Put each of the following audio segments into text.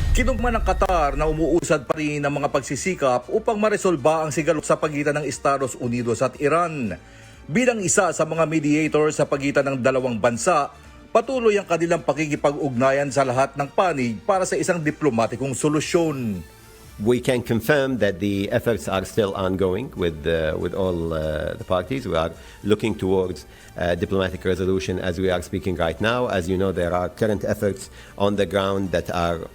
Kinugman ng Qatar na umuusad pa rin ang mga pagsisikap upang maresolba ang sigalot sa pagitan ng Estados Unidos at Iran. Bilang isa sa mga mediator sa pagitan ng dalawang bansa, patuloy ang kanilang pakikipag-ugnayan sa lahat ng panig para sa isang diplomatikong solusyon. We can confirm that the efforts are still ongoing with all the parties. We are looking towards diplomatic resolution as we are speaking right now. As you know, there are current efforts on the ground that are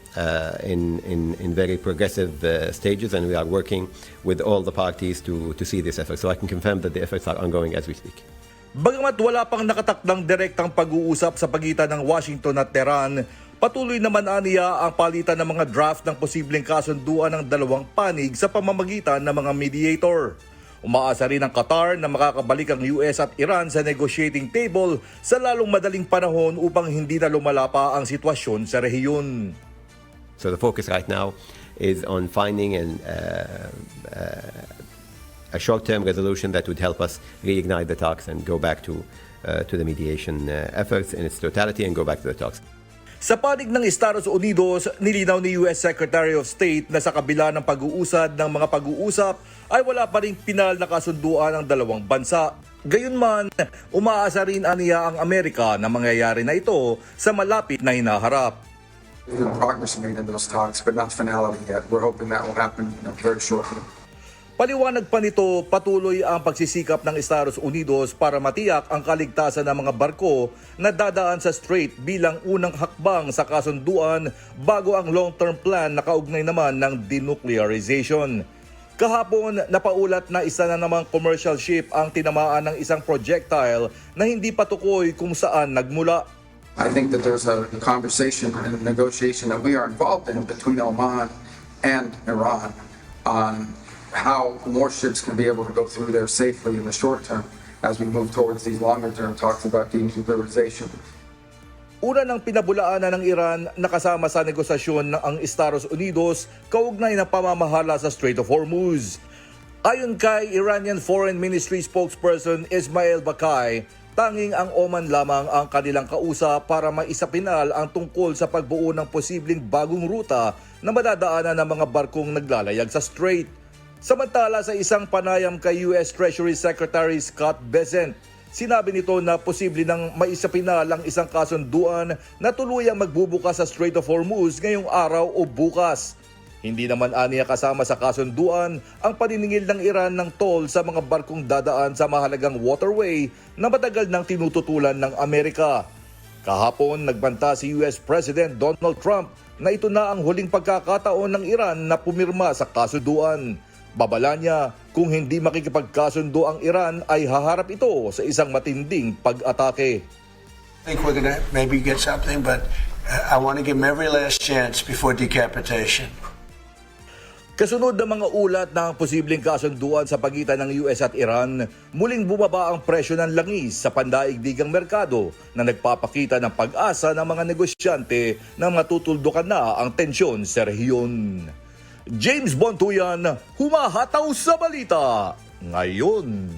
in very progressive stages, and we are working with all the parties to see this effort. So I can confirm that the efforts are ongoing as we speak. Bagamat wala pang nakatakdang direktang pag-uusap sa pagitan ng Washington at Tehran, patuloy naman aniya ang palitan ng mga draft ng posibleng kasunduan ng dalawang panig sa pamamagitan ng mga mediator. Umaasa rin ang Qatar na makakabalik ang US at Iran sa negotiating table sa lalong madaling panahon upang hindi na lumala pa ang sitwasyon sa rehiyon. So the focus right now is on finding a short-term resolution that would help us reignite the talks and go back to the mediation efforts in its totality and go back to the talks. Sa panig ng Estados Unidos, nilinaw ni US Secretary of State na sa kabila ng pag-uusad ng mga pag-uusap ay wala pa ring pinal na kasunduan ng dalawang bansa. Gayunman, umaasa rin aniya ang Amerika na mangyayari na ito sa malapit na hinaharap. There's been progress made in those talks, but not finality yet. We're hoping that will happen very shortly. Paliwanag pa nito, patuloy ang pagsisikap ng Estados Unidos para matiyak ang kaligtasan ng mga barko na dadaan sa Strait bilang unang hakbang sa kasunduan bago ang long-term plan na kaugnay naman ng denuclearization. Kahapon, napaulat na isa na namang commercial ship ang tinamaan ng isang projectile na hindi patukoy kung saan nagmula. I think that there's a conversation and a negotiation that we are involved in between Oman and Iran on how more ships can be able to go through there safely in the short term as we move towards these longer term talks about denuclearization. Una ng pinabulaanan ng Iran na kasama sa negosasyon ng ang Estados Unidos kaugnay ng pamamahala sa Strait of Hormuz. Ayon kay Iranian Foreign Ministry spokesperson Ismail Baqai, tanging ang Oman lamang ang kanilang kausap para maisapinal ang tungkol sa pagbuo ng posibleng bagong ruta na madadaanan ng mga barkong naglalayag sa Strait. Samantala sa isang panayam kay US Treasury Secretary Scott Bessent, sinabi nito na posible nang maisapinal ang isang kasunduan na tuluyang magbubukas sa Strait of Hormuz ngayong araw o bukas. Hindi naman aniya kasama sa kasunduan ang paniningil ng Iran ng toll sa mga barkong dadaan sa mahalagang waterway na matagal nang tinututulan ng Amerika. Kahapon nagbanta si US President Donald Trump na ito na ang huling pagkakataon ng Iran na pumirma sa kasunduan. Babala niya, kung hindi makikipagkasundo ang Iran ay haharap ito sa isang matinding pag-atake. I think we're going to maybe get something, but I want to give them every last chance before decapitation. Kasunod ng mga ulat ng posibleng kasunduan sa pagitan ng US at Iran, muling bumaba ang presyo ng langis sa pandaigdigang merkado na nagpapakita ng pag-asa ng mga negosyante na matutuldukan na ang tensyon sa rehiyon. James Bontuyan, humahataw sa balita ngayon.